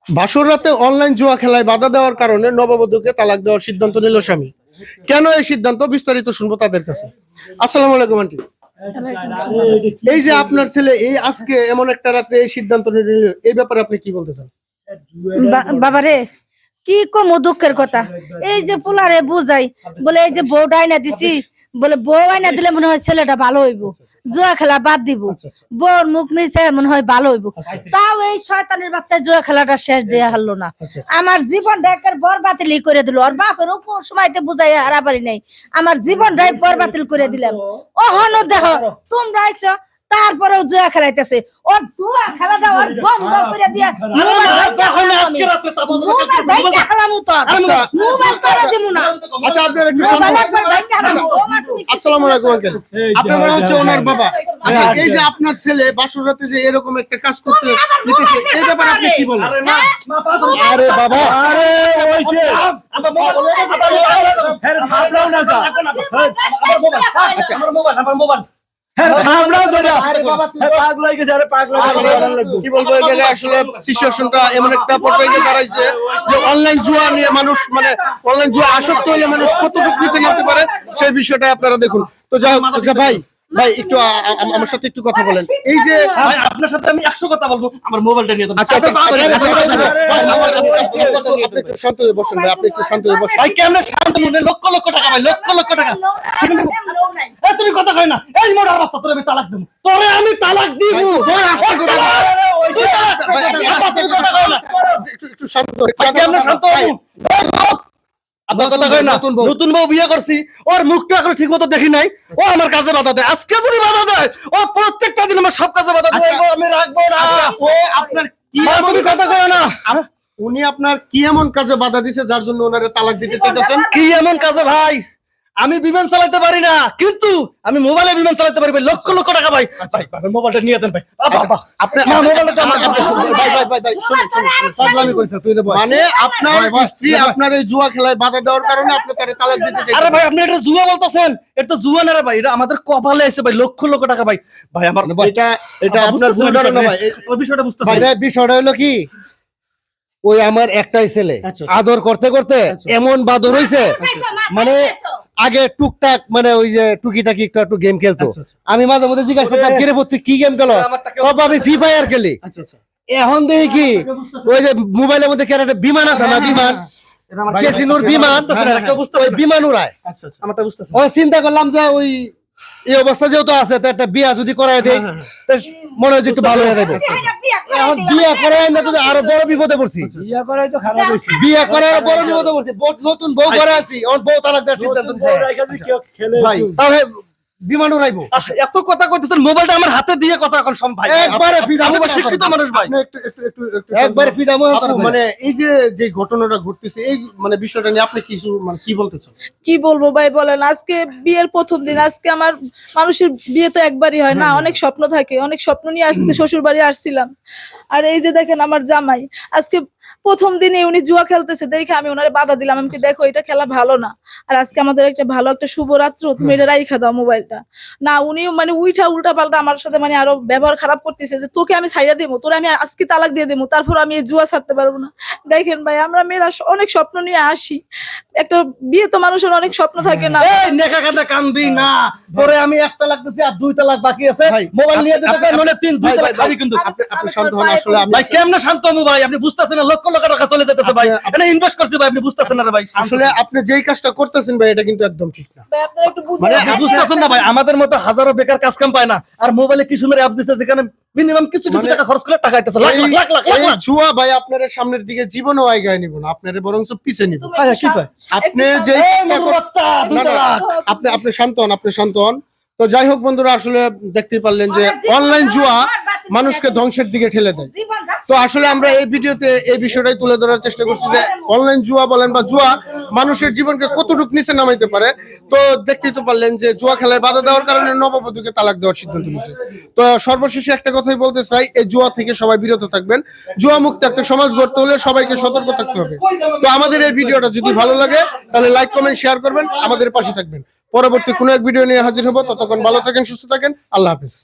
বাসর রাতে অনলাইন জুয়া খেলায় বাধা দেওয়ার কারণে নববধূকে তালাক দেওয়ার সিদ্ধান্ত নিল স্বামী। কেন এই সিদ্ধান্ত, বিস্তারিত শুনবো তাদের কাছে। আসসালামু আলাইকুম আন্টি। এই যে আপনার ছেলে এই আজকে এমন একটা রাতে এই সিদ্ধান্ত নিল, এই ব্যাপারে আপনি কি বলতে চান? বাবারে কি কম দুঃখের কথা। এই যে পোলারে বুঝাই বলে এই যে বউটা আইনা দিছি, বলে বউ আইনা দিলে মনে হয় ছেলেটা ভালো হইব, জুয়া খেলা বাদ দিব, বউর মুখ নিচে মনে হয় ভালো হইব। তাও এই শয়তানের বাচ্চা জুয়া খেলাটা শেষ দেয়া হলো না। আমার জীবনটা একের বরবাতিল করে দিল। ওর বাপের কোন সময়তে বুঝাই হারা পারি নাই, আমার জীবনটাই বরবাতিল করে দিলাম। ও হন দেখো তোমরা আইছো তারপরেও জুয়া খেলাইতেছে। ওর জুয়া খেলাটা ওর বন্ধ করে দিয়া মোবাইল করে দিমু না। আচ্ছা আপনার একটু আসসালামু আলাইকুম আঙ্কেল, আপনার মনে হচ্ছে ওনার বাবা। আচ্ছা এই যে আপনার ছেলে বাসর রাতে যে এরকম একটা কাজ করতে দিতেছে, এই ব্যাপারে আপনি কি বলেন? আরে বাবা, আরে ওইছে আমার মোবাইল কি বলবো, আসলে সিচুয়েশনটা এমন একটা পর্যায়ে দাঁড়াইছে যে অনলাইন জুয়া নিয়ে মানুষ, মানে অনলাইন জুয়া আসক্ত হলে মানুষ কতটুকু নিচে নামতে পারে সেই বিষয়টা আপনারা দেখুন। তো যাই হোক ভাই, ভাই একটু আমার সাথে একটু কথা বলেন। এই যে ভাই আপনার সাথে আমি 100 কথা বলবো, আমার মোবাইলটা নিয়ে দেন। আচ্ছা আপনি একটু শান্ত হয়ে বসেন ভাই, আপনি একটু শান্ত হয়ে বসেন ভাই। কেমনে শান্ত মনে? লক্ষ লক্ষ টাকা ভাই, লক্ষ লক্ষ টাকা। এই তুমি কথা কই না, এই মোড়ার বাচ্চা তোরে আমি তালাক দেব, তোরে আমি তালাক দিব। একটু শান্ত কেমনে শান্ত হবো? আপনার কথা কই না, নতুন বউ বিয়ে করছি, ওর মুখটা এখন ঠিক মতো দেখি নাই, ও আমার কাজে বাধা দেয়। আজকে যদি বাধা দেয়, ও প্রত্যেকটা দিন আমার সব কাজে বাধা দেয়, আমি রাখবো না। ও আপনার কি, তুমি কথা কই না, উনি আপনার কি এমন কাজে বাধা দিছে যার জন্য ওনারে তালাক দিতে চাইতেছেন? কি এমন কাজে ভাই? আমি বিমান চালাতে পারি না, কিন্তু আমি মোবাইলে বিমান চালাতে পারি ভাই, লক্ষ লক্ষ টাকা ভাই। ভাই ভাই মোবাইলটা নিয়ে দেন ভাই। আপনি মানে আপনার স্ত্রী আপনার এই জুয়া খেলায় বাধা দেওয়ার কারণে আপনি তারে তালাক দিতে চাইছেন? আরে ভাই আপনি এটা জুয়া বলতেছেন? এটা তো জুয়া না রে ভাই, এটা আমাদের কপালে আছে ভাই, লক্ষ লক্ষ টাকা ভাই। ভাই আমার এটা আপনার ভুল ধারণা ভাই, ওই বিষয়টা বুঝতেছি ভাই। বিষয়টা হলো কি, ওই আমার একটাই ছেলে আদর করতে করতে এমন বাদর হইছে, মানে আগে টুকটাক মানে ওই যে টুকিটাকি একটু গেম খেলতো। আমি মাঝে মধ্যে জিজ্ঞাসা করতাম কিরে তুই কি গেম খেলো? আমি ফ্রি ফায়ার খেলি। এখন দেখি কি ওই যে মোবাইলের মধ্যে একটা বিমান আছে না, বিমান ক্যাসিনোর বিমান, ওই বিমান উড়ায়। চিন্তা করলাম যে ওই এই অবস্থা যেহেতু আছে, তো একটা বিয়া যদি করাই দেয় মনে হয় একটু ভালো হয়ে যাবে। এখন বিয়া করাই না তো আরো বড় বিপদে পড়ছি, বিয়া করাই বড় বিপদে পড়ছি। নতুন বউ করে আছি, এখন বউ তালাক দেওয়ার সিদ্ধান্ত নিছে ভাই। তাহলে বিমান উড়াইবো। এত কথা কইতেছেন, মোবাইলটা আমার হাতে দিয়ে কথা এখন ভাই। একবারে আমি তো শিক্ষিত মানুষ ভাই, একবারে ফিদামো। মানে এই যে ঘটনাটা ঘটতেছে, এই মানে বিষয়টা নিয়ে আপনি কিছু মানে কি বলতে চান? কি বলবো ভাই বলেন, আজকে বিয়ের প্রথম দিন। আজকে আমার মানুষের বিয়ে তো একবারই হয় না, অনেক স্বপ্ন থাকে, অনেক স্বপ্ন নিয়ে আজকে শ্বশুর বাড়ি আসছিলাম। আর এই যে দেখেন আমার জামাই আজকে প্রথম দিনে উনি জুয়া খেলতেছে দেখে আমি ওনারে বাধা দিলাম। আমি দেখো এটা খেলা ভালো না, আর আজকে আমাদের একটা ভালো একটা শুভরাত্র, তুমি এটা রাইখা দাও মোবাইলটা। না উনি মানে উল্টা পাল্টা আমার সাথে মানে আরো ব্যবহার খারাপ করতেছে, যে তোকে আমি ছাইড়া দেবো, তোরে আমি আজকে তালাক দিয়ে দেবো, তারপর আমি এই জুয়া ছাড়তে পারবো না। দেখেন ভাই আমরা মেয়েরা অনেক স্বপ্ন নিয়ে আসি, একটা বিয়ে তো মানুষের অনেক স্বপ্ন থাকে না। এই নেকা কান্দা কানবি না, তোরে আমি 1 তালাক দিছি আর 2 তালাক বাকি আছে। মোবাইল নিয়ে দিতে কই নলে 3 2 তালাক খাবি কিন্তু। আপনি শান্ত হন। আসলে ভাই কেমনে শান্ত হবো ভাই? আপনি বুঝতাছেন না লক্ষ লক্ষ টাকা চলে যাইতেছে ভাই, এটা ইনভেস্ট করছি ভাই, আপনি বুঝতাছেন না রে ভাই। আসলে আপনি যেই কাজটা করতেছেন ভাই এটা কিন্তু একদম ঠিক না। ভাই আপনারা একটু বুঝেন, মানে আপনি বুঝতাছেন না ভাই, আমাদের মতো হাজারো বেকার কাজ কাম পায় না, আর মোবাইলে কি সুন্দর অ্যাপ দিছে যেখানে মিনিমাম কিছু টাকা খরচ করে টাকা আইতেছে লাখ লাখ লাখ এই লাখ। জুয়া ভাই আপনার সামনের দিকে জীবনও আগায় নিব না, আপনার বরঞ্চ পিছে নিব। কি ভাই আপনি যে আপনি শান্ত হন, আপনি শান্ত হন। তো যাই হোক বন্ধুরা, আসলে দেখতে পারলেন যে অনলাইন জুয়া মানুষকে ধ্বংসের দিকে ঠেলে দেয়। তো আসলে আমরা এই ভিডিওতে এই বিষয়টাই তুলে ধরার চেষ্টা করছি যে অনলাইন জুয়া বলেন বা জুয়া মানুষের জীবনকে কতটুকু নিচে নামাইতে পারে। তো দেখতেই তো পারলেন যে জুয়া খেলায় বাধা দেওয়ার কারণে নববধূকে তালাক দেওয়ার সিদ্ধান্ত নিয়েছে। তো সর্বশেষে একটা কথাই বলতে চাই, এই জুয়া থেকে সবাই বিরত থাকবেন। জুয়া মুক্ত একটা সমাজ গড়তে হলে সবাইকে সতর্ক থাকতে হবে। তো আমাদের এই ভিডিওটা যদি ভালো লাগে তাহলে লাইক কমেন্ট শেয়ার করবেন, আমাদের পাশে থাকবেন। পরবর্তী কোনো এক ভিডিও নিয়ে হাজির হবো, ততক্ষণ ভালো থাকেন, সুস্থ থাকেন, আল্লাহ হাফেজ।